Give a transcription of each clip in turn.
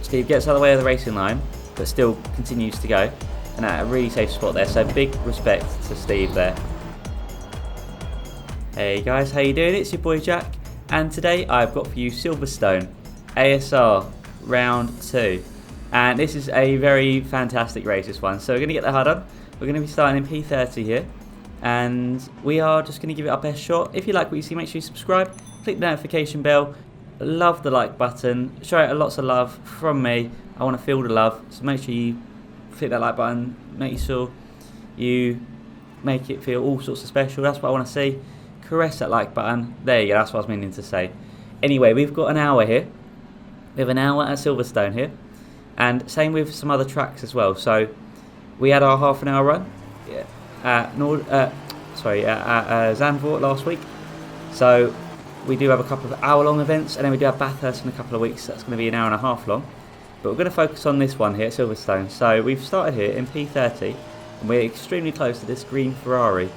Steve gets out of the way of the racing line, but still continues to go, and at a really safe spot there. So big respect to Steve there. Hey guys, how you doing? It's your boy Jack, and today I've got for you Silverstone ASR round 2, and this is a very fantastic race, this one. So we're going to get the HUD on. We're going to be starting in P30 here, and we are just going to give it our best shot. If you like what you see, make sure you subscribe, click the notification bell, love the like button, show it lots of love from me. I want to feel the love, so make sure you click that like button, make sure you make it feel all sorts of special. That's what I want to see. Caress that like button. There you go, that's what I was meaning to say. Anyway, we've got an hour here. We have an hour at Silverstone here, and same with some other tracks as well. So we had our half an hour run at Zandvoort last week. So we do have a couple of hour-long events, and then we do have Bathurst in a couple of weeks. So that's going to be an hour and a half long. But we're going to focus on this one here at Silverstone. So we've started here in P30, and we're extremely close to this green Ferrari.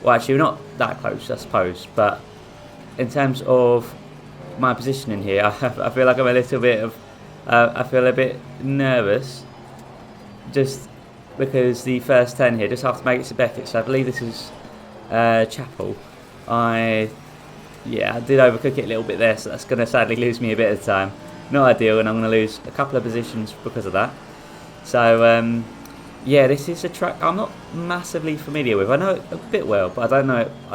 Well, actually, we're not that close, I suppose. But in terms of my positioning here, I feel like I'm a little bit of... I feel a bit nervous, just because the first 10 here just have to make it to Beckett. So I believe this is Chapel. I did overcook it a little bit there, so that's going to sadly lose me a bit of time. Not ideal, and I'm going to lose a couple of positions because of that. So yeah, this is a track I'm not massively familiar with. I know it a bit well, but I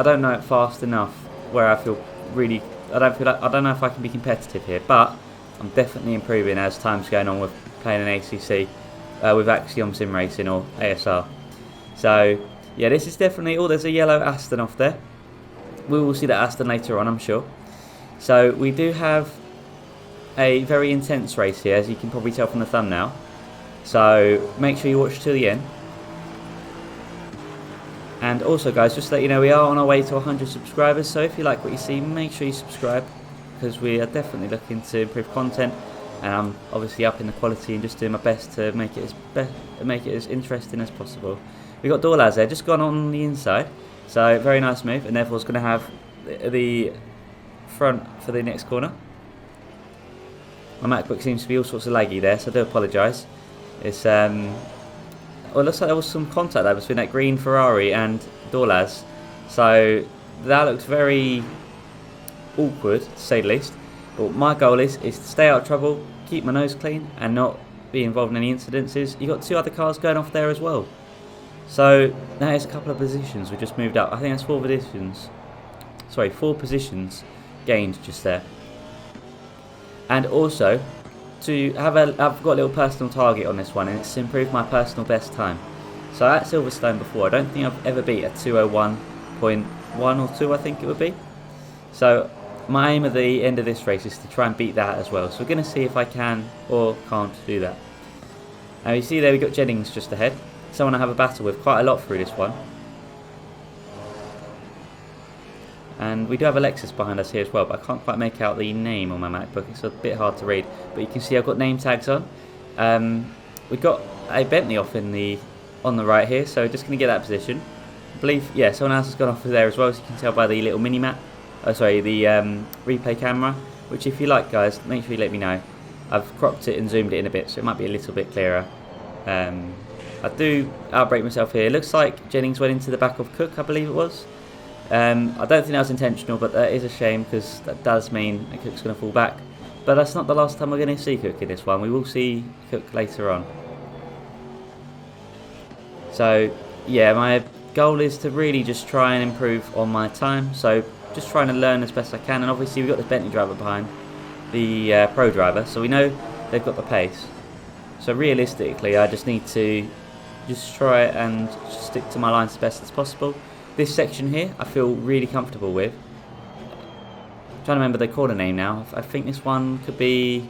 don't know it fast enough where I feel really. I don't know if I can be competitive here, but I'm definitely improving as time's going on with playing an ACC with Axiom Sim Racing or ASR. So yeah, this is definitely. Oh, there's a yellow Aston off there. We will see that Aston later on, I'm sure. So we do have a very intense race here, as you can probably tell from the thumbnail. So make sure you watch to the end. And also guys, just to let you know, we are on our way to 100 subscribers. So if you like what you see, make sure you subscribe, because we are definitely looking to improve content. And I'm obviously upping the quality and just doing my best to make it as interesting as possible. We got Dorlaz there, just gone on the inside. So very nice move, and therefore it's going to have the front for the next corner. My MacBook seems to be all sorts of laggy there, so I do apologise. It's well, it looks like there was some contact there between that green Ferrari and Dorlaz, so that looks very awkward to say the least. But my goal is to stay out of trouble, keep my nose clean, and not be involved in any incidences. You got two other cars going off there as well. So that is a couple of positions we just moved up. I think that's 4 positions. Sorry, 4 positions gained just there. And also, I've got a little personal target on this one, and it's to improve my personal best time. So at Silverstone before, I don't think I've ever beat a 2:01.1 or 2, I think it would be. So my aim at the end of this race is to try and beat that as well. So we're going to see if I can or can't do that. Now you see there we've got Jennings just ahead. Someone I have a battle with quite a lot through this one. And we do have Alexis behind us here as well, but I can't quite make out the name on my MacBook. It's a bit hard to read, but you can see I've got name tags on. We've got a Bentley off on the right here, so just going to get that position. I believe, yeah, someone else has gone off there as well, as you can tell by the little mini map. Oh, sorry, the replay camera, which if you like, guys, make sure you let me know. I've cropped it and zoomed it in a bit, so it might be a little bit clearer. I do outbrake myself here. It looks like Jennings went into the back of Cook, I believe it was. I don't think that was intentional, but that is a shame, because that does mean that Cook's going to fall back. But that's not the last time we're going to see Cook in this one. We will see Cook later on. So yeah, my goal is to really just try and improve on my time. So just trying to learn as best I can. And obviously we've got the Bentley driver behind the Pro driver, so we know they've got the pace. So realistically, I just need to just try and stick to my lines as best as possible. This section here, I feel really comfortable with. I'm trying to remember the corner name now. I think this one could be...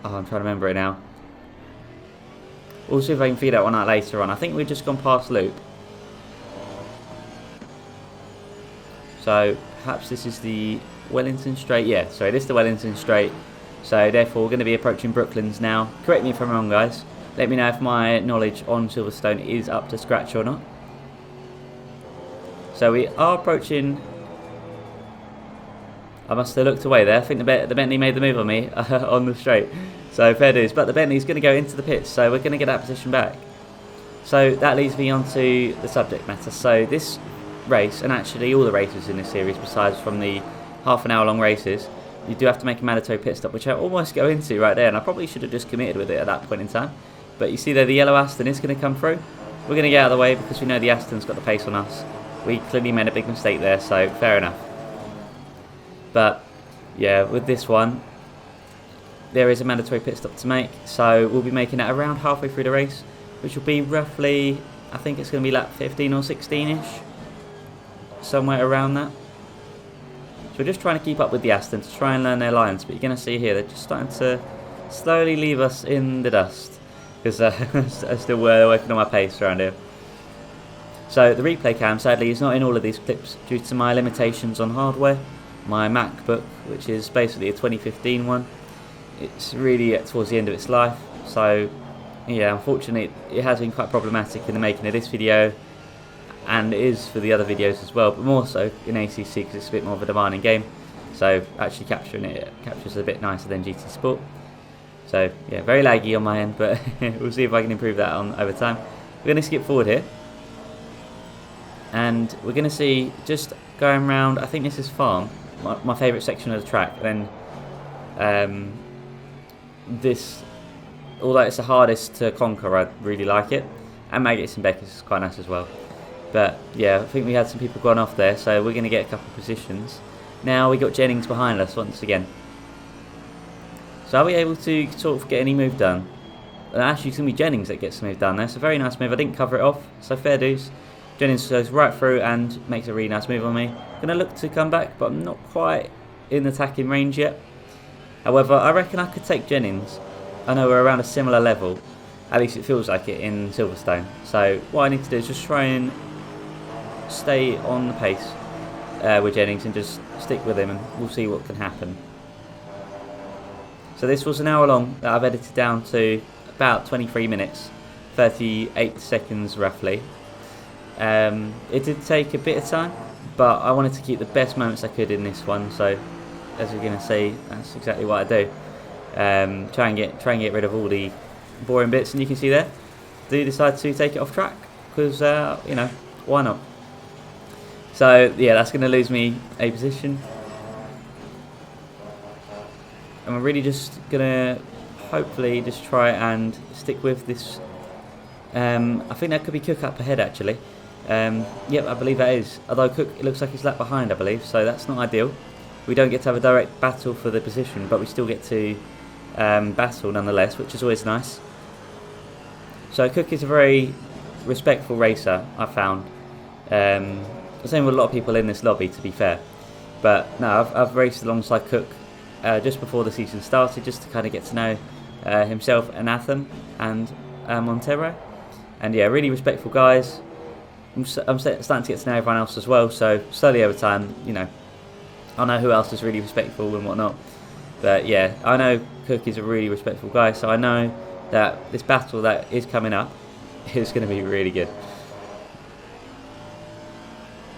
Oh, I'm trying to remember it now. We'll see if I can figure that one out later on. I think we've just gone past Loop. So perhaps this is the Wellington Straight. Yeah, sorry, this is the Wellington Straight. So therefore we're going to be approaching Brooklands now. Correct me if I'm wrong, guys. Let me know if my knowledge on Silverstone is up to scratch or not. So we are approaching I must have looked away there. I think the Bentley made the move on me on the straight. So fair dues. But the Bentley's going to go into the pits, so we're going to get that position back. So that leads me on to the subject matter. So this race, and actually all the races in this series, besides from the half an hour long races, you do have to make a mandatory pit stop, which I almost go into right there, and I probably should have just committed with it at that point in time. But you see there, the yellow Aston is going to come through. We're going to get out of the way because we know the Aston's got the pace on us. We clearly made a big mistake there, so fair enough. But yeah, with this one, there is a mandatory pit stop to make, so we'll be making that around halfway through the race, which will be roughly, I think it's going to be lap 15 or 16-ish, somewhere around that. So we're just trying to keep up with the Aston to try and learn their lines, but you're going to see here, they're just starting to slowly leave us in the dust, because I'm still working on my pace around here. So the replay cam, sadly, is not in all of these clips due to my limitations on hardware. My MacBook, which is basically a 2015 one, it's really towards the end of its life, so yeah, unfortunately it has been quite problematic in the making of this video, and it is for the other videos as well, but more so in ACC because it's a bit more of a demanding game, so actually capturing it captures a bit nicer than GT Sport. So yeah, very laggy on my end, but we'll see if I can improve that on over time. We're going to skip forward here, and we're going to see just going around, I think this is Farm, my favourite section of the track, and then this, although it's the hardest to conquer, I really like it, and Maggots and Beckers is quite nice as well. But yeah, I think we had some people gone off there, so we're going to get a couple of positions. Now we got Jennings behind us once again. So are we able to sort of get any move done? And actually it's going to be Jennings that gets the move done there, so very nice move. I didn't cover it off, so fair dues. Jennings goes right through and makes a really nice move on me. Going to look to come back, but I'm not quite in attacking range yet. However, I reckon I could take Jennings. I know we're around a similar level, at least it feels like it in Silverstone. So what I need to do is just try and stay on the pace with Jennings and just stick with him, and we'll see what can happen. So this was an hour long that I've edited down to about 23 minutes, 38 seconds roughly. It did take a bit of time, but I wanted to keep the best moments I could in this one, so as you're going to see, that's exactly what I do. Try and get rid of all the boring bits, and you can see there, do decide to take it off track, because you know, why not? So yeah, that's going to lose me a position, and we're really just going to hopefully just try and stick with this. I think that could be Cook up ahead actually. Yep, I believe that is. Although Cook, it looks like he's lap behind, I believe, so that's not ideal. We don't get to have a direct battle for the position, but we still get to battle nonetheless, which is always nice. So Cook is a very respectful racer, I've found. Same with a lot of people in this lobby, to be fair. But no, I've raced alongside Cook just before the season started, just to kind of get to know himself and Atham and Montero. And yeah, really respectful guys. I'm starting to get to know everyone else as well, so slowly over time, you know, I know who else is really respectful and whatnot. But yeah, I know Cook is a really respectful guy, so I know that this battle that is coming up is going to be really good.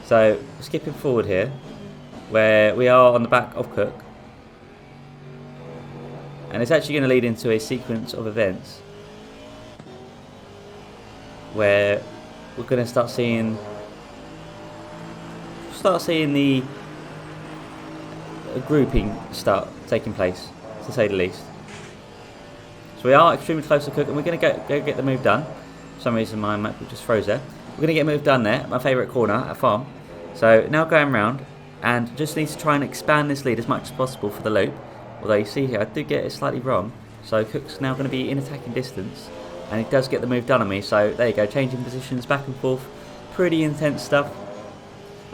So skipping forward here, where we are on the back of Cook, and it's actually going to lead into a sequence of events where we're going to start seeing the grouping start taking place, to say the least. So we are extremely close to Cook, and we're going to go get the move done. For some reason my map just froze there. We're going to get a move done there, my favourite corner at Farm. So now going round, and just need to try and expand this lead as much as possible for the loop. Although you see here, I did get it slightly wrong. So Cook's now going to be in attacking distance, and he does get the move done on me. So there you go, changing positions back and forth. Pretty intense stuff.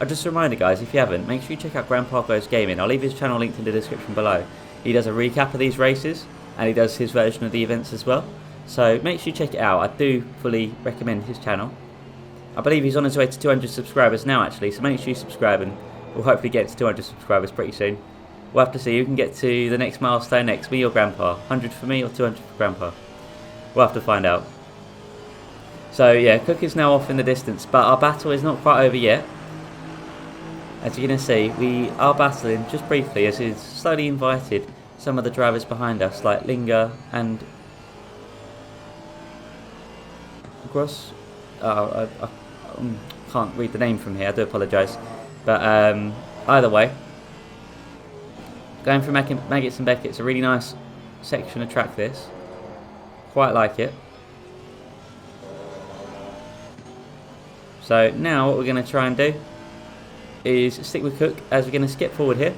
Just a reminder guys, if you haven't, make sure you check out Grandpa Goes Gaming. I'll leave his channel linked in the description below. He does a recap of these races, and he does his version of the events as well. So make sure you check it out. I do fully recommend his channel. I believe he's on his way to 200 subscribers now actually, so make sure you subscribe, and we'll hopefully get to 200 subscribers pretty soon. We'll have to see who can get to the next milestone next, me or Grandpa. 100 for me or 200 for Grandpa. We'll have to find out. So yeah, Cook is now off in the distance, but our battle is not quite over yet. As you're going to see, we are battling just briefly as it's slowly invited some of the drivers behind us, like Linger and Gross. I can't read the name from here, I do apologise. But either way, going through Maggots and Beckett's a really nice section of track this. Quite like it. So now what we're going to try and do is stick with Cook as we're going to skip forward here.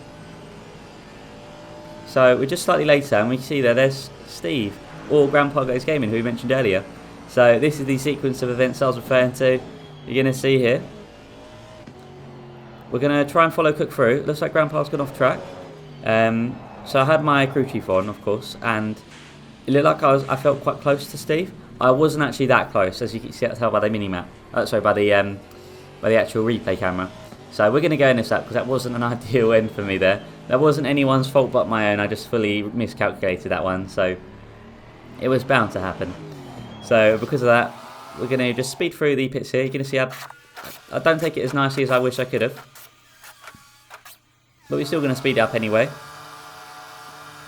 So we're just slightly later and we see there's Steve, or Grandpa Goes Gaming, who we mentioned earlier. So this is the sequence of events I was referring to. You're going to see here. We're going to try and follow Cook through. It looks like Grandpa's gone off track. So I had my crew chief on, of course, and it looked like I felt quite close to Steve. I wasn't actually that close, as you can tell by the mini-map. Sorry, by the actual replay camera. So we're going to go in this lap because that wasn't an ideal end for me there. That wasn't anyone's fault but my own. I just fully miscalculated that one, so it was bound to happen. So because of that, we're going to just speed through the pits here. You're going to see I don't take it as nicely as I wish I could have, but we're still going to speed up anyway,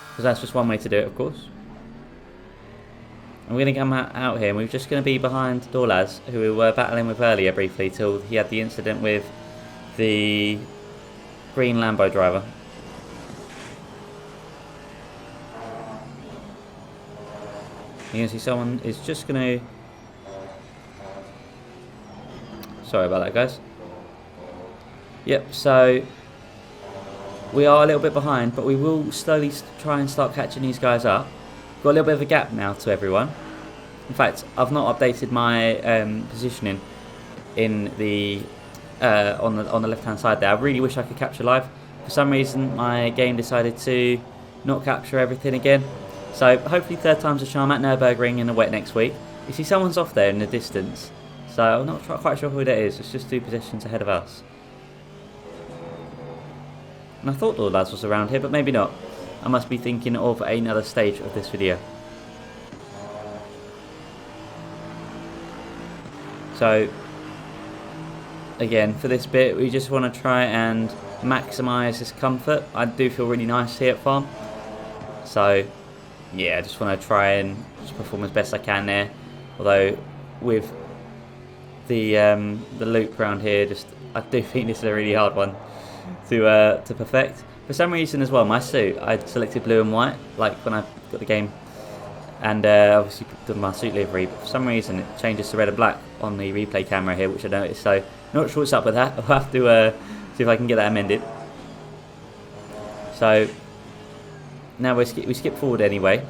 because that's just one way to do it, of course. And we're going to come out here and we're just going to be behind Dorlaz, who we were battling with earlier briefly till he had the incident with the green Lambo driver. You can see someone is just going to... Sorry about that, guys. Yep, so we are a little bit behind, but we will slowly try and start catching these guys up. Got a little bit of a gap now to everyone. In fact, I've not updated my positioning in the on the left hand side there. I really wish I could capture live. For some reason my game decided to not capture everything again. So hopefully third time's a charm at Nürburgring in the wet next week. You see someone's off there in the distance, so I'm not quite sure who that is. It's just 2 positions ahead of us. And I thought all the lads was around here, but maybe not. I must be thinking of another stage of this video. So again, for this bit, we just want to try and maximise this comfort. I do feel really nice here at farm. So yeah, I just want to try and just perform as best I can there. Although with the loop around here, I do think this is a really hard one to perfect. For some reason as well, my suit, I selected blue and white, like when I got the game, and obviously done my suit livery, but for some reason it changes to red and black on the replay camera here, which I noticed, so not sure what's up with that. I'll have to see if I can get that amended. So now we skip forward anyway,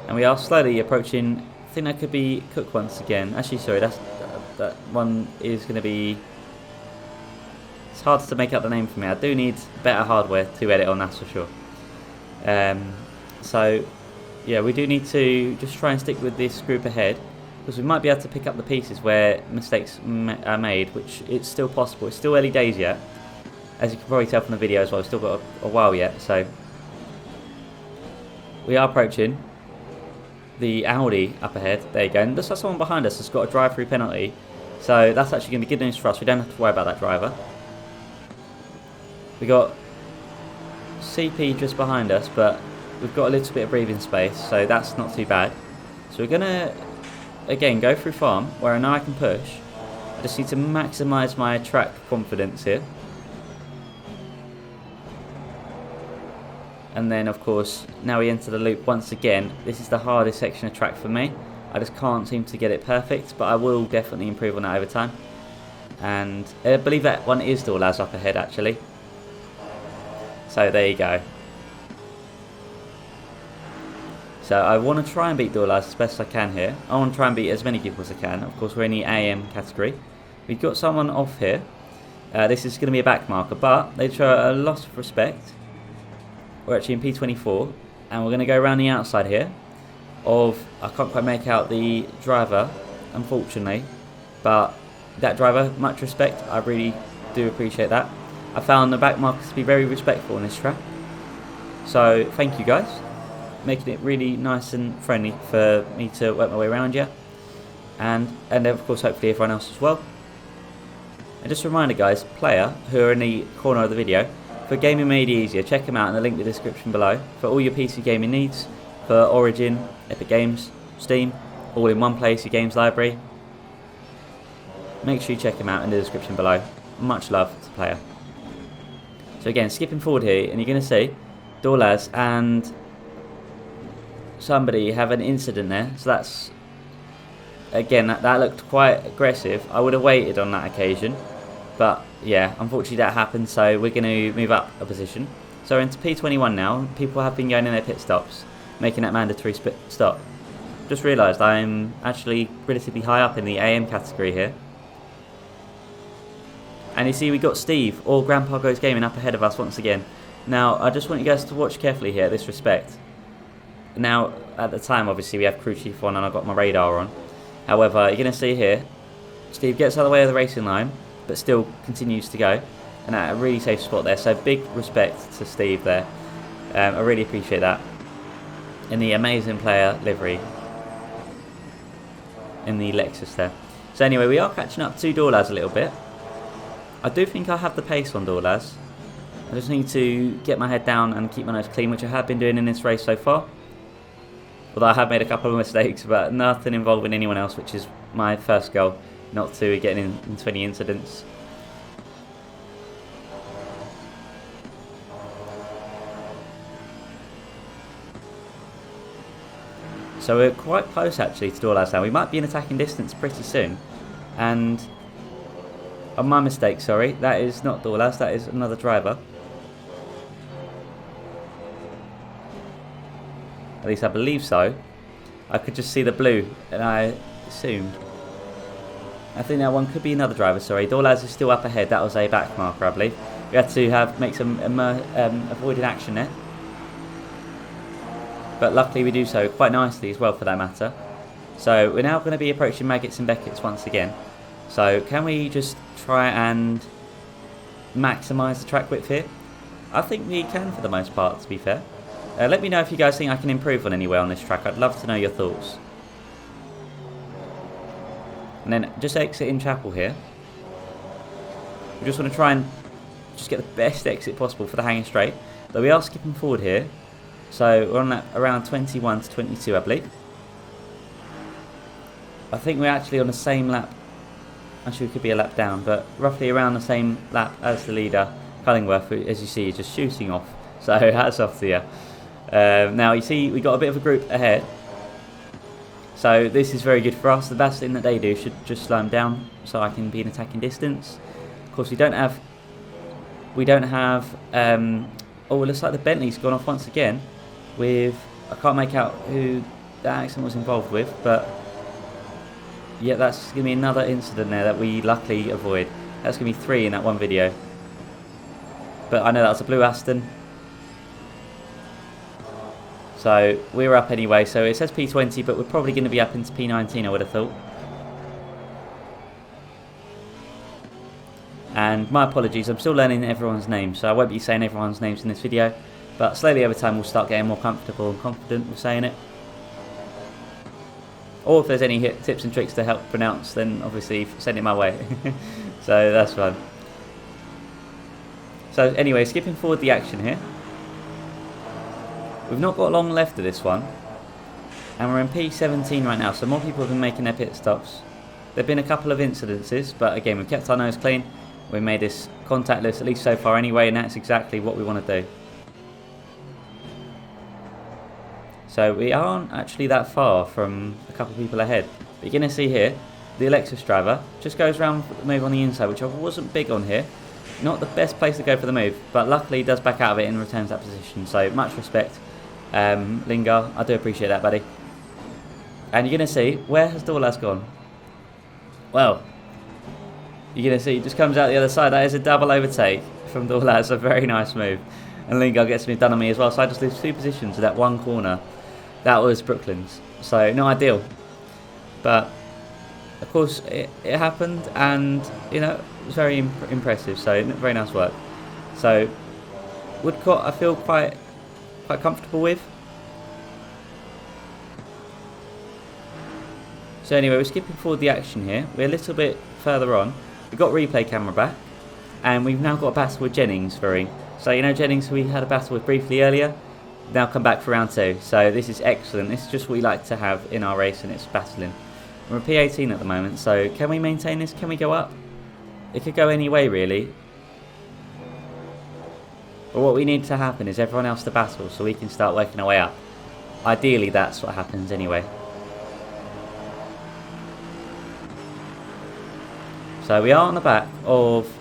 and we are slowly approaching, I think that could be Cook once again. Actually, sorry, that one is going to be... It's hard to make out the name for me. I do need better hardware to edit on, that's for sure. So yeah, we do need to just try and stick with this group ahead, because we might be able to pick up the pieces where mistakes are made, which it's still possible. It's still early days yet, as you can probably tell from the video as well. We've still got a while yet, so we are approaching the Audi up ahead. There you go, and looks like someone behind us has got a drive-through penalty, so that's actually going to be good news for us. We don't have to worry about that driver. We got CP just behind us, but we've got a little bit of breathing space, so that's not too bad. So we're going to, again, go through farm, where I know I can push. I just need to maximise my track confidence here. And then, of course, now we enter the loop once again. This is the hardest section of track for me. I just can't seem to get it perfect, but I will definitely improve on that over time. And I believe that one is still Laz up ahead, actually. So there you go. So I want to try and beat Dorlaz as best I can here. I want to try and beat as many people as I can. Of course, we're in the AM category. We've got someone off here. This is going to be a back marker, but they show a lot of respect. We're actually in P24, and we're going to go around the outside here. I can't quite make out the driver, unfortunately, but that driver, much respect. I really do appreciate that. I found the back markers to be very respectful in this track, so thank you guys, making it really nice and friendly for me to work my way around you, and of course hopefully everyone else as well. And just a reminder guys, Player, who are in the corner of the video, for Gaming Made Easier, check them out in the link in the description below. For all your PC gaming needs, for Origin, Epic Games, Steam, all in one place, your games library. Make sure you check them out in the description below. Much love to Player. So again, skipping forward here, and you're going to see Dorlaz and somebody have an incident there. So that's, again, that looked quite aggressive. I would have waited on that occasion. But yeah, unfortunately that happened, so we're going to move up a position. So we're into P21 now. People have been going in their pit stops, making that mandatory stop. Just realised I'm actually relatively high up in the AM category here. And you see we got Steve, or Grandpa Goes Gaming, up ahead of us once again. Now, I just want you guys to watch carefully here, this respect. Now, at the time, obviously, we have Crew Chief on and I've got my radar on. However, you're going to see here, Steve gets out of the way of the racing line, but still continues to go. And at a really safe spot there, so big respect to Steve there. I really appreciate that. In the amazing player livery. In the Lexus there. So anyway, we are catching up to Dorlaz a little bit. I do think I have the pace on Dorlaz. I just need to get my head down and keep my nose clean, which I have been doing in this race so far. Although I have made a couple of mistakes, but nothing involving anyone else, which is my first goal, not to get into any incidents. So we're quite close actually to Dorlaz now. We might be in attacking distance pretty soon. And my mistake, sorry, that is not Dorlaz, that is another driver. At least I believe so. I could just see the blue and I assumed. I think that one could be another driver, sorry. Dorlaz is still up ahead, that was a back marker I believe. We had to make some avoided action there. But luckily we do so quite nicely as well for that matter. So we're now going to be approaching Maggots and Beckett's once again. So can we just try and maximise the track width here? I think we can for the most part, to be fair. Let me know if you guys think I can improve on anywhere on this track. I'd love to know your thoughts. And then just exiting Chapel here. We just want to try and just get the best exit possible for the hanging straight. Though we are skipping forward here. So we're on that around 21 to 22 I believe. I think we're actually on the same lap. Actually we could be a lap down, but roughly around the same lap as the leader, Cullingworth, who as you see is just shooting off. So hats off to you. Now you see we got a bit of a group ahead. So this is very good for us. The best thing that they do should just slow them down so I can be in attacking distance. Of course we don't have oh, it looks like the Bentley's gone off once again with, I can't make out who that accident was involved with, but yeah, that's going to be another incident there that we luckily avoid. That's going to be 3 in that one video. But I know that was a blue Aston. So we're up anyway, so it says P20, but we're probably going to be up into P19 I would have thought. And my apologies, I'm still learning everyone's names, so I won't be saying everyone's names in this video. But slowly over time we'll start getting more comfortable and confident with saying it. Or if there's any tips and tricks to help pronounce, then obviously send it my way. So that's fun. So anyway, skipping forward the action here. We've not got long left of this one. And we're in P17 right now, so more people have been making their pit stops. There have been a couple of incidences, but again we've kept our nose clean. We made this contactless, at least so far anyway, and that's exactly what we want to do. So we aren't actually that far from a couple of people ahead. But you're going to see here, the Lexus driver just goes around the move on the inside, which I wasn't big on here. Not the best place to go for the move, but luckily he does back out of it and returns that position. So much respect, Lingard. I do appreciate that, buddy. And you're going to see, where has Dorlaz gone? Well, you're going to see, he just comes out the other side. That is a double overtake from Dorlaz, a very nice move. And Lingard gets me done on me as well, so I just lose 2 positions to that one corner. That was Brooklyn's, so not ideal. But, of course, it happened, and, you know, it was very impressive, so very nice work. So, Woodcote I feel quite comfortable with. So anyway, we're skipping forward the action here. We're a little bit further on. we've got replay camera back, and we've now got a battle with Jennings for ring. So you know Jennings we had a battle with briefly earlier, now come back for round 2. So this is excellent. This is just what we like to have in our race, and it's battling. We're a P18 at the moment, so can we maintain this? Can we go up? It could go any way really. But what we need to happen is everyone else to battle so we can start working our way up. Ideally that's what happens anyway. So we are on the back of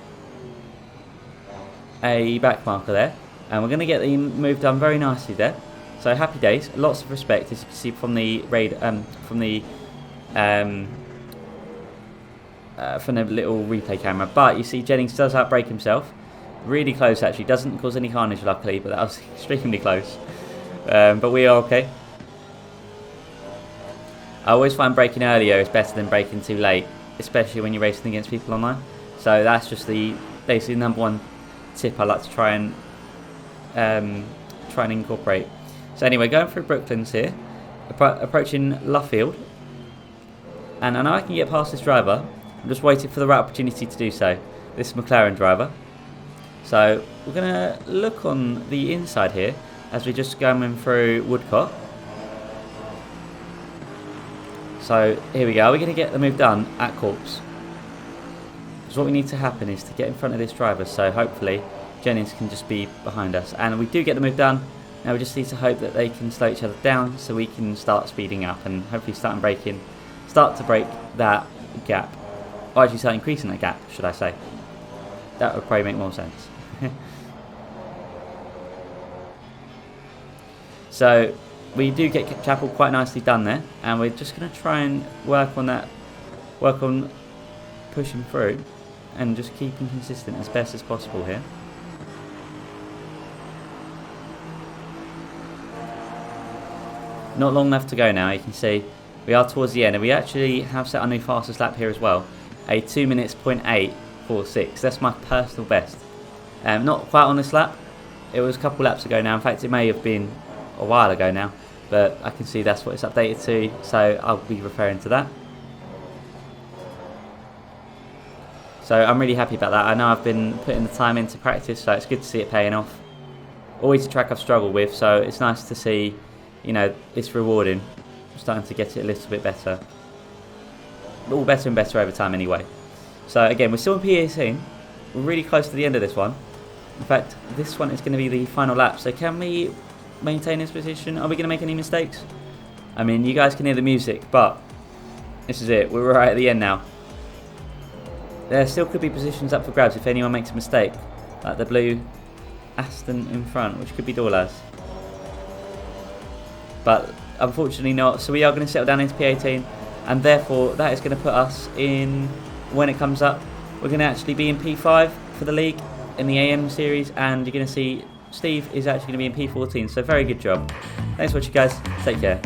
a back marker there, and we're going to get the move done very nicely there. So happy days, lots of respect as you can see from the little replay camera. But you see Jennings does outbrake himself, really close actually, doesn't cause any carnage luckily, but that was extremely close. But we are okay. I always find braking earlier is better than braking too late, especially when you're racing against people online. So that's just basically the number one tip I like to try and incorporate. So anyway, going through Brooklands here, approaching Luffield, and I know I can get past this driver. I'm just waiting for the right opportunity to do so. This is McLaren driver. So we're going to look on the inside here as we just going through Woodcott. So here we go. We're going to get the move done at Corpse. So what we need to happen is to get in front of this driver, so hopefully Jennings can just be behind us. And we do get the move done. Now we just need to hope that they can slow each other down so we can start speeding up and hopefully start to break that gap. Or actually start increasing that gap, should I say. That would probably make more sense. So we do get Chapel quite nicely done there, and we're just going to try and work on pushing through and just keeping consistent as best as possible here. Not long left to go now. You can see we are towards the end, and we actually have set our new fastest lap here as well, a 2 minutes .846. That's my personal best. Not quite on this lap. It was a couple laps ago now. In fact, it may have been a while ago now, but I can see that's what it's updated to, so I'll be referring to that. So I'm really happy about that. I know I've been putting the time into practice, so it's good to see it paying off. Always a track I've struggled with, so it's nice to see, you know, it's rewarding. I'm starting to get it a little bit better. All better and better over time anyway. So again, we're still in P18. We're really close to the end of this one. In fact, this one is going to be the final lap. So can we maintain this position? Are we going to make any mistakes? I mean, you guys can hear the music, but this is it. We're right at the end now. There still could be positions up for grabs if anyone makes a mistake, like the blue Aston in front, which could be Dorlaz. But unfortunately not. So we are going to settle down into P18, and therefore that is going to put us in, when it comes up, we're going to actually be in P5 for the league in the AM series, and you're going to see Steve is actually going to be in P14, so very good job. Thanks for watching guys, take care.